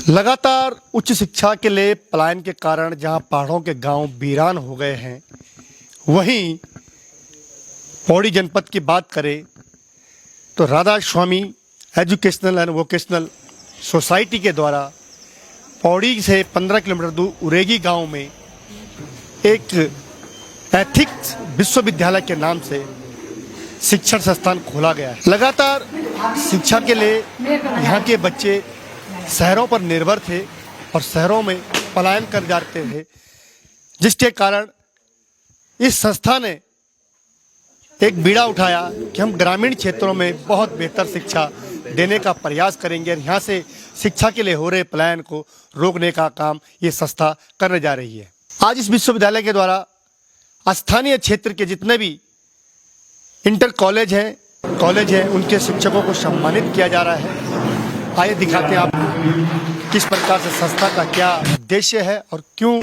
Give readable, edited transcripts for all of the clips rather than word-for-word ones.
लगातार उच्च शिक्षा के लिए पलायन के कारण जहां पहाड़ों के गांव वीरान हो गए हैं, वहीं पौड़ी जनपद की बात करें तो राधा स्वामी एजुकेशनल एंड वोकेशनल सोसाइटी के द्वारा पौड़ी से 15 किलोमीटर दूर उरेगी गांव में एक एथिक्स विश्वविद्यालय के नाम से शिक्षण संस्थान खोला गया है। लगातार शिक्षा के लिए यहाँ के बच्चे शहरों पर निर्भर थे और शहरों में पलायन कर जाते थे, जिसके कारण इस संस्था ने एक बीड़ा उठाया कि हम ग्रामीण क्षेत्रों में बहुत बेहतर शिक्षा देने का प्रयास करेंगे और यहाँ से शिक्षा के लिए हो रहे पलायन को रोकने का काम ये संस्था करने जा रही है। आज इस विश्वविद्यालय के द्वारा स्थानीय क्षेत्र के जितने भी इंटर कॉलेज हैं उनके शिक्षकों को सम्मानित किया जा रहा है। आइए दिखाते हैं आपको किस प्रकार से संस्था का क्या उद्देश्य है और क्यों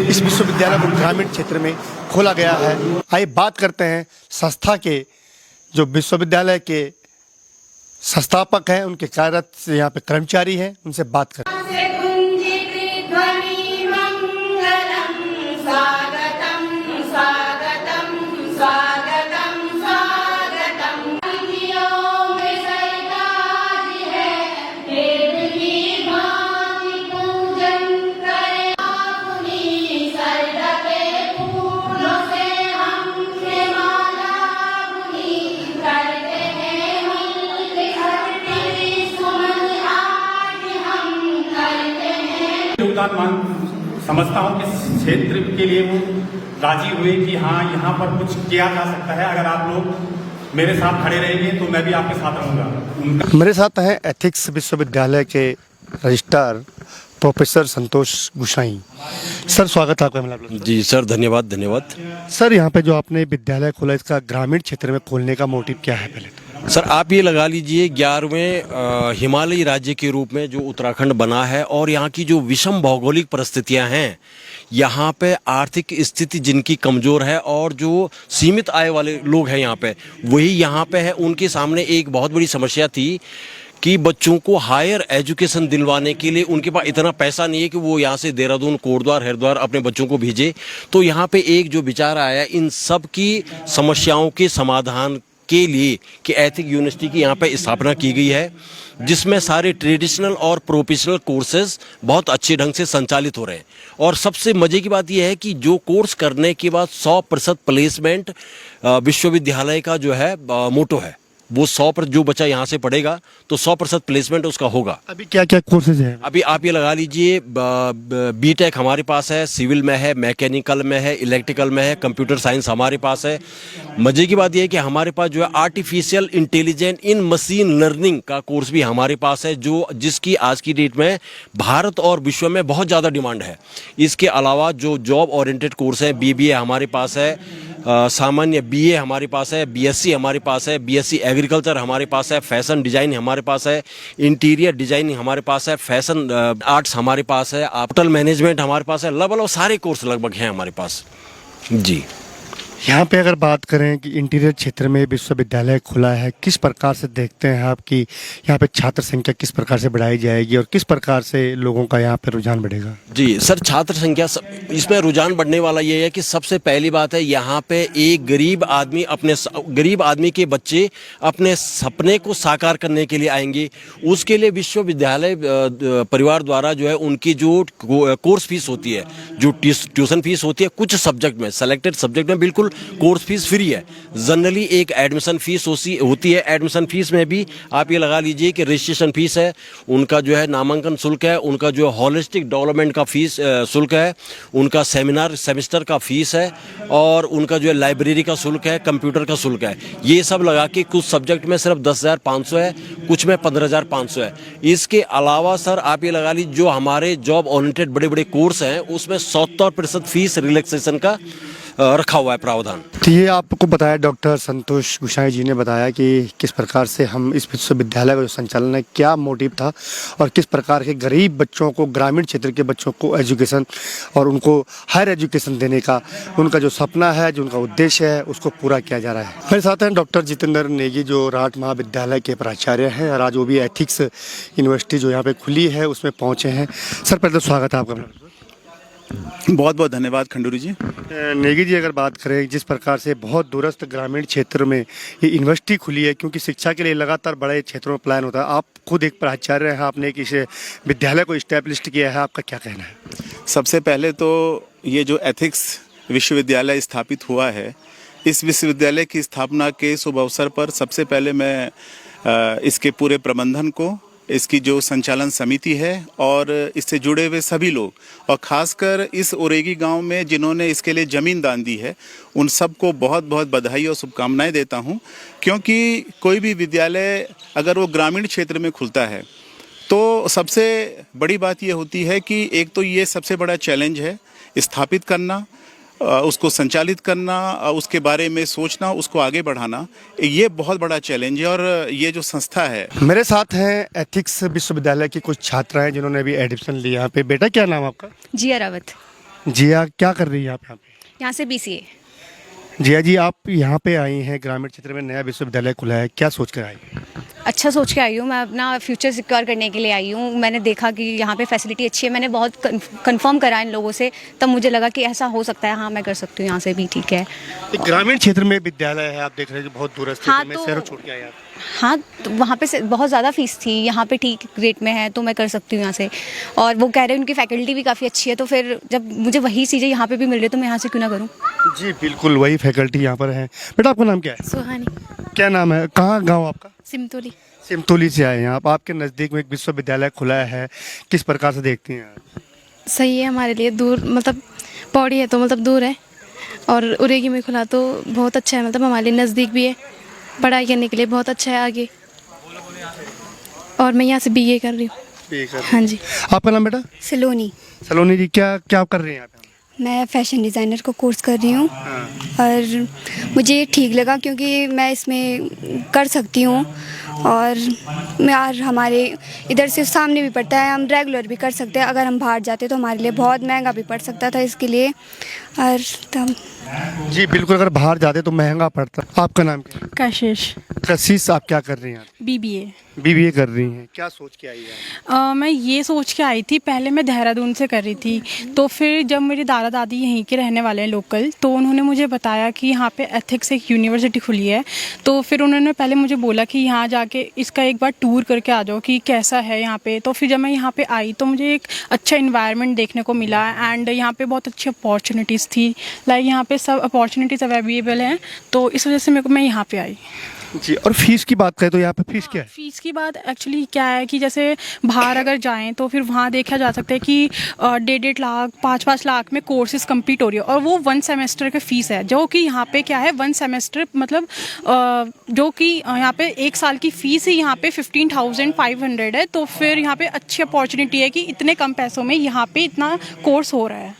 इस विश्वविद्यालय को ग्रामीण क्षेत्र में खोला गया है। आइए बात करते हैं संस्था के जो विश्वविद्यालय के संस्थापक हैं, उनके कार्यरत यहाँ पे कर्मचारी हैं, उनसे बात करते हैं। समझता हूँ कि क्षेत्र के लिए वो राजी हुए कि हाँ यहाँ पर कुछ किया जा सकता है। अगर आप लोग मेरे साथ खड़े रहेंगे तो मैं भी आपके साथ रहूँगा। मेरे साथ हैं एथिक्स विश्वविद्यालय के रजिस्ट्रार प्रोफेसर संतोष गुसाई। सर, स्वागत है आपका। जी सर, धन्यवाद। सर, यहाँ पे जो आपने विद्यालय खोला, इसका ग्रामीण क्षेत्र में खोलने का मोटिव क्या है? पहले सर आप ये लगा लीजिए 11वें हिमालयी राज्य के रूप में जो उत्तराखंड बना है और यहाँ की जो विषम भौगोलिक परिस्थितियाँ हैं, यहाँ पे आर्थिक स्थिति जिनकी कमज़ोर है और जो सीमित आय वाले लोग हैं यहाँ पे, वही यहाँ पे है। उनके सामने एक बहुत बड़ी समस्या थी कि बच्चों को हायर एजुकेशन दिलवाने के लिए उनके पास इतना पैसा नहीं है कि वो यहाँ से देहरादून, कोटद्वार, हरिद्वार अपने बच्चों को भेजे। तो यहाँ पे एक जो विचार आया इन सब की समस्याओं के समाधान के लिए कि एथिक यूनिवर्सिटी की यहाँ पे स्थापना की गई है, जिसमें सारे ट्रेडिशनल और प्रोफेशनल कोर्सेज बहुत अच्छे ढंग से संचालित हो रहे हैं। और सबसे मज़े की बात यह है कि जो कोर्स करने के बाद 100% प्लेसमेंट विश्वविद्यालय का जो है मोटो है, वो 100% जो बच्चा यहाँ से पढ़ेगा तो 100% प्लेसमेंट उसका होगा। अभी क्या क्या कोर्सेज हैं? अभी आप ये लगा लीजिए बीटेक हमारे पास है, सिविल में है, मैकेनिकल में है, इलेक्ट्रिकल में है, कंप्यूटर साइंस हमारे पास है। मजे की बात यह है कि हमारे पास जो है आर्टिफिशियल इंटेलिजेंस इन मशीन लर्निंग का कोर्स भी हमारे पास है, जो जिसकी आज की डेट में भारत और विश्व में बहुत ज़्यादा डिमांड है। इसके अलावा जो जॉब ओरिएंटेड कोर्स है, BBA हमारे पास है, सामान्य BA हमारे पास है, BSc हमारे पास है, BSc एग्रीकल्चर हमारे पास है, फैशन डिज़ाइन हमारे पास है, इंटीरियर डिज़ाइनिंग हमारे पास है, फैशन आर्ट्स हमारे पास है, होटल मैनेजमेंट हमारे पास है। लगभग सारे कोर्स लगभग हैं हमारे पास जी। यहाँ पे अगर बात करें कि इंटीरियर क्षेत्र में विश्वविद्यालय खुला है, किस प्रकार से देखते हैं आप कि यहाँ पे छात्र संख्या किस प्रकार से बढ़ाई जाएगी और किस प्रकार से लोगों का यहाँ पे रुझान बढ़ेगा? जी सर, छात्र संख्या इसमें रुझान बढ़ने वाला ये है कि सबसे पहली बात है यहाँ पे एक गरीब आदमी के बच्चे अपने सपने को साकार करने के लिए आएंगे। उसके लिए विश्वविद्यालय परिवार द्वारा जो है उनकी जो कोर्स फीस होती है, जो ट्यूशन फीस होती है, कुछ सब्जेक्ट में, सेलेक्टेड सब्जेक्ट में बिल्कुल कोर्स फीस फ्री है। जनरली एक एडमिशन फीस होती है। एडमिशन फीस में भी आप ये लगा लीजिए कि रजिस्ट्रेशन फीस है, उनका जो है नामांकन शुल्क है, उनका जो होलिस्टिक डेवलपमेंट का फीस शुल्क है, उनका सेमेस्टर का फीस है और उनका जो है लाइब्रेरी का शुल्क है, कंप्यूटर का शुल्क है। ये सब लगा के कुछ सब्जेक्ट में सिर्फ 10,500 है, कुछ में 15,500 है। इसके अलावा सर आप ये लगा लीजिए जो हमारे जॉब ओरिएंटेड बड़े बड़े कोर्स हैं उसमें 70% फीस रिलैक्सेशन का रखा हुआ है प्रावधान। तो ये आपको बताया डॉक्टर संतोष गुसाई जी ने बताया कि किस प्रकार से हम इस विश्वविद्यालय का जो संचालन है, क्या मोटिव था और किस प्रकार के गरीब बच्चों को, ग्रामीण क्षेत्र के बच्चों को एजुकेशन और उनको हायर एजुकेशन देने का उनका जो सपना है, जो उनका उद्देश्य है, उसको पूरा किया जा रहा है। मेरे साथ हैं डॉक्टर जितेंद्र नेगी जो राठ महाविद्यालय के प्राचार्य हैं और आज वो भी एथिक्स यूनिवर्सिटी जो यहाँ पे खुली है उसमें पहुँचे हैं। सर पहले तो स्वागत है आपका। बहुत बहुत धन्यवाद खंडूरी जी। नेगी जी, अगर बात करें जिस प्रकार से बहुत दूरस्थ ग्रामीण क्षेत्र में ये यूनिवर्सिटी खुली है, क्योंकि शिक्षा के लिए लगातार बड़े क्षेत्रों में प्लान होता है, आप खुद एक प्राचार्य हैं, आपने एक इस विद्यालय को इस्टेब्लिश किया है, आपका क्या कहना है? सबसे पहले तो ये जो एथिक्स विश्वविद्यालय स्थापित हुआ है, इस विश्वविद्यालय की स्थापना के शुभ अवसर पर सबसे पहले मैं इसके पूरे प्रबंधन को, इसकी जो संचालन समिति है और इससे जुड़े हुए सभी लोग, और ख़ासकर इस ओरेगी गांव में जिन्होंने इसके लिए ज़मीन दान दी है, उन सबको बहुत बहुत बधाई और शुभकामनाएं देता हूं। क्योंकि कोई भी विद्यालय अगर वो ग्रामीण क्षेत्र में खुलता है तो सबसे बड़ी बात ये होती है कि एक तो ये सबसे बड़ा चैलेंज है स्थापित करना, उसको संचालित करना, उसके बारे में सोचना, उसको आगे बढ़ाना, ये बहुत बड़ा चैलेंज है। और ये जो संस्था है, मेरे साथ हैं एथिक्स विश्वविद्यालय की कुछ छात्राएं जिन्होंने अभी एडमिशन लिया यहाँ पे। बेटा क्या नाम आपका? जिया रावत। जिया, क्या कर रही है आप यहाँ पे? यहाँ से BCA। जिया जी, आप यहाँ पे आई हैं, ग्रामीण क्षेत्र में नया विश्वविद्यालय खुला है, क्या सोच कर आई? अच्छा सोच के आई हूँ, मैं अपना फ्यूचर सिक्योर करने के लिए आई हूँ। मैंने देखा कि यहाँ पे फैसिलिटी अच्छी है, मैंने बहुत कंफर्म करा इन लोगों से, तब मुझे लगा कि ऐसा हो सकता है, हाँ मैं कर सकती हूँ यहाँ से भी, ठीक है। एक ग्रामीण क्षेत्र में विद्यालय है, आप देख रहे हैं कि बहुत दूरस्थ हाँ, में तो शहरों छोड़ के आए आप। हाँ, तो वहाँ पे बहुत ज़्यादा फीस थी, यहाँ पे ठीक रेट में है, तो मैं कर सकती हूँ यहाँ से। और वो कह रहे हैं उनकी फैकल्टी भी काफ़ी अच्छी है, तो फिर जब मुझे वही चीज़ें यहाँ पे भी मिल रही है तो मैं यहाँ से क्यों ना करूँ। जी बिल्कुल, वही फैकल्टी यहाँ पर है। बेटा आपका नाम क्या है? सुहानी। क्या नाम है, कहाँ गाँव आपका? सिमतोली। सिमतोली से आए हैं आप। आपके नज़दीक में एक विश्वविद्यालय खुला है, किस प्रकार से देखती हैं आप? सही है हमारे लिए, दूर मतलब पौड़ी है तो मतलब दूर है, और उरेगी में खुला तो बहुत अच्छा है, मतलब हमारे लिए नज़दीक भी है, पढ़ाई करने के लिए बहुत अच्छा है आगे। और मैं यहाँ से BA कर रही हूँ। हाँ जी। आपका नाम बेटा? सलोनी। सलोनी जी, क्या क्या कर रही हैं आप? मैं फैशन डिज़ाइनर को कोर्स कर रही हूँ और मुझे ये ठीक लगा क्योंकि मैं इसमें कर सकती हूँ, और मैं और हमारे इधर से सामने भी पड़ता है, हम रेगुलर भी कर सकते हैं। अगर हम बाहर जाते तो हमारे लिए बहुत महंगा भी पड़ सकता था इसके लिए, और तब जी बिल्कुल, अगर बाहर जाते तो महंगा पड़ता। आपका नाम क्या है? कशिश। कशिश, आप क्या कर रही हैं? BBA। BBA कर रही हैं, क्या सोच के आई हैं? मैं ये सोच के आई थी, पहले मैं देहरादून से कर रही थी, तो फिर जब मेरे दादा दादी यहीं के रहने वाले हैं लोकल, तो उन्होंने मुझे बताया कि यहाँ पे एथिक्स एक यूनिवर्सिटी खुली है, तो फिर उन्होंने पहले मुझे बोला कि यहाँ जाके इसका एक बार टूर करके आ जाओ कि कैसा है यहाँ पे। तो फिर जब मैं यहाँ पे आई तो मुझे एक अच्छा इन्वायरमेंट देखने को मिला, एंड यहाँ पे बहुत अच्छी अपॉर्चुनिटीज़ थी, लाइक यहाँ पे सब अपॉर्चुनिटीज़ अवेलेबल हैं, तो इस वजह से मैं यहाँ पे आई। जी, और फीस की बात करें तो यहाँ पे फीस क्या है? फीस की बात एक्चुअली क्या है कि जैसे बाहर अगर जाएं तो फिर वहाँ देखा जा सकता है कि 1.5 लाख 5 लाख में कोर्सेज कंप्लीट हो रही है, और वो 1 सेमेस्टर का फ़ीस है, जो कि यहाँ पे क्या है 1 सेमेस्टर मतलब जो कि यहाँ पे 1 साल की फ़ीस ही यहाँ पे 15,500 है। तो फिर यहाँ पे अच्छी अपॉर्चुनिटी है कि इतने कम पैसों में यहाँ पे इतना कोर्स हो रहा है।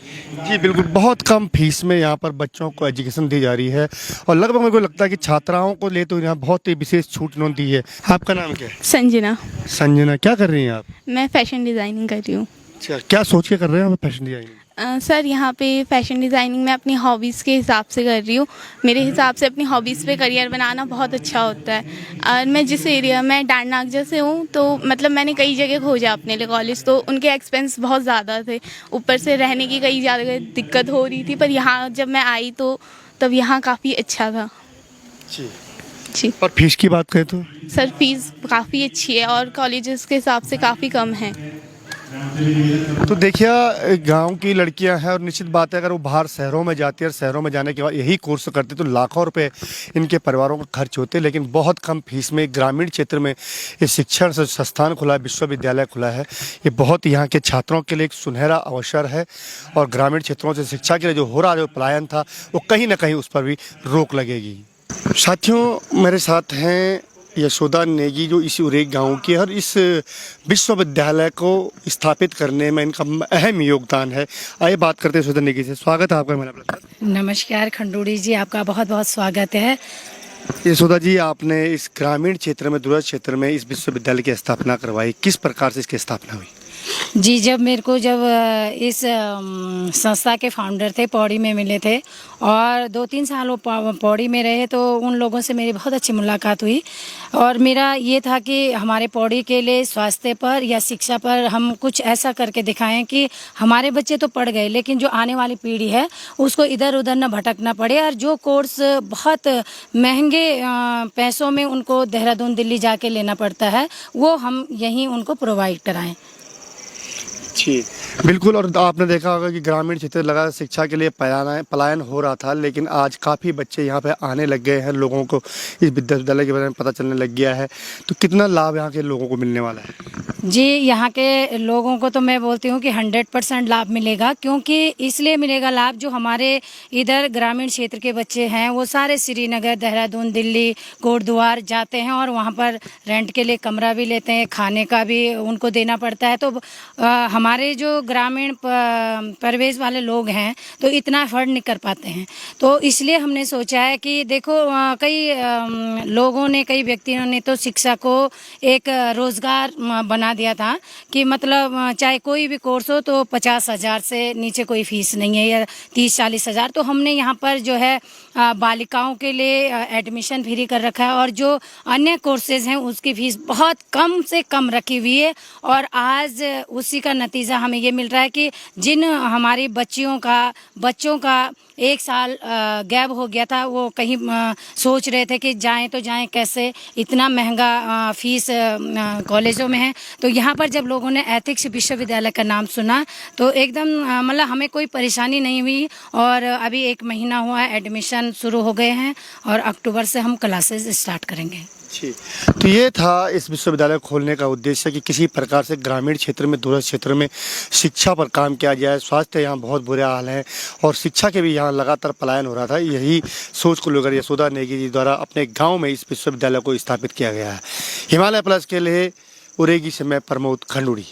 जी बिल्कुल, बहुत कम फीस में यहाँ पर बच्चों को एजुकेशन दी जा रही है, और लगभग मेरे को लगता है कि छात्राओं को ले तो यहाँ बहुत ही विशेष छूट इन्होंने दी है। आपका नाम क्या है? संजना। संजना, क्या कर रही हैं आप? मैं फैशन डिज़ाइनिंग कर रही हूँ। अच्छा, क्या सोच के कर रहे हैं आप फैशन डिजाइनिंग? सर यहाँ पे फैशन डिज़ाइनिंग मैं अपनी हॉबीज़ के हिसाब से कर रही हूँ। मेरे हिसाब से अपनी हॉबीज़ पे करियर बनाना बहुत अच्छा होता है। और मैं जिस एरिया में डांडनागजा से हूँ, तो मतलब मैंने कई जगह खोजा अपने लिए कॉलेज, तो उनके एक्सपेंस बहुत ज़्यादा थे, ऊपर से रहने की कई ज़्यादा दिक्कत हो रही थी, पर यहाँ जब मैं आई तो तब यहाँ काफ़ी अच्छा था। जी। और फीस की बात करें तो? सर फीस काफ़ी अच्छी है और कॉलेजेस के हिसाब से काफ़ी कम है। तो देखिए, गांव की लड़कियां हैं, और निश्चित बात है अगर वो बाहर शहरों में जाती है, और शहरों में जाने के बाद यही कोर्स करते तो लाखों रुपए इनके परिवारों का खर्च होते, लेकिन बहुत कम फीस में ग्रामीण क्षेत्र में ये शिक्षण संस्थान खुला है, विश्वविद्यालय खुला है। ये बहुत यहाँ के छात्रों के लिए एक सुनहरा अवसर है, और ग्रामीण क्षेत्रों से शिक्षा के लिए जो हो रहा जो पलायन था वो कहीं ना कहीं उस पर भी रोक लगेगी। साथियों, मेरे साथ हैं यशोदा नेगी जो इसी उरेग गांव की है, और इस विश्वविद्यालय को स्थापित करने में इनका अहम योगदान है। आइए बात करते हैं यशोदा नेगी से। स्वागत है आपका मेरा। नमस्कार खंडूड़ी जी, आपका बहुत बहुत स्वागत है। यशोदा जी, आपने इस ग्रामीण क्षेत्र में, दूरस्थ क्षेत्र में इस विश्वविद्यालय की स्थापना करवाई, किस प्रकार से इसकी स्थापना हुई? जी, जब इस संस्था के फाउंडर थे, पौड़ी में मिले थे और 2-3 साल वो पौड़ी में रहे, तो उन लोगों से मेरी बहुत अच्छी मुलाकात हुई और मेरा ये था कि हमारे पौड़ी के लिए स्वास्थ्य पर या शिक्षा पर हम कुछ ऐसा करके दिखाएं कि हमारे बच्चे तो पढ़ गए, लेकिन जो आने वाली पीढ़ी है उसको इधर उधर न भटकना पड़े और जो कोर्स बहुत महंगे पैसों में उनको देहरादून, दिल्ली जाके लेना पड़ता है, वो हम यहीं उनको प्रोवाइड कराएं। जी बिल्कुल। और आपने देखा होगा कि ग्रामीण क्षेत्र लगातार शिक्षा के लिए पलायन हो रहा था, लेकिन आज काफ़ी बच्चे यहाँ पे आने लग गए हैं, लोगों को इस विश्वविद्यालय के बारे में पता चलने लग गया है। तो कितना लाभ यहाँ के लोगों को मिलने वाला है? जी, यहाँ के लोगों को तो मैं बोलती हूँ कि 100% लाभ मिलेगा, क्योंकि इसलिए मिलेगा लाभ, जो हमारे इधर ग्रामीण क्षेत्र के बच्चे हैं वो सारे श्रीनगर, देहरादून, दिल्ली, कोटद्वार जाते हैं और वहाँ पर रेंट के लिए कमरा भी लेते हैं, खाने का भी उनको देना पड़ता है। तो हमारे जो ग्रामीण परिवेश वाले लोग हैं तो इतना अफोर्ड नहीं कर पाते हैं। तो इसलिए हमने सोचा है कि देखो, कई लोगों ने, कई व्यक्तियों ने तो शिक्षा को एक रोज़गार बना दिया था कि मतलब चाहे कोई भी कोर्स हो तो 50,000 से नीचे कोई फीस नहीं है, या 30-40 हज़ार। तो हमने यहाँ पर जो है बालिकाओं के लिए एडमिशन फ्री कर रखा है और जो अन्य कोर्सेज हैं उसकी फ़ीस बहुत कम से कम रखी हुई है। और आज उसी का नतीजा हमें ये मिल रहा है कि जिन हमारी बच्चों का 1 साल गैप हो गया था, वो कहीं सोच रहे थे कि जाएं तो जाएं कैसे, इतना महंगा फ़ीस कॉलेजों में है। तो यहाँ पर जब लोगों ने एथिक्स विश्वविद्यालय का नाम सुना तो एकदम मतलब हमें कोई परेशानी नहीं हुई। और अभी 1 महीना हुआ है, एडमिशन शुरू हो गए हैं और अक्टूबर से हम क्लासेस स्टार्ट करेंगे। जी, तो ये था इस विश्वविद्यालय खोलने का उद्देश्य कि किसी प्रकार से ग्रामीण क्षेत्र में, दूरस्थ क्षेत्र में शिक्षा पर काम किया जाए। स्वास्थ्य यहाँ बहुत बुरे हाल हैं और शिक्षा के भी यहाँ लगातार पलायन हो रहा था। यही सोच को लेकर यशोदा नेगी जी द्वारा अपने गांव में इस विश्वविद्यालय को स्थापित किया गया है। हिमालय प्लस के लिए उरेगी से मैं प्रमोद खंडूड़ी।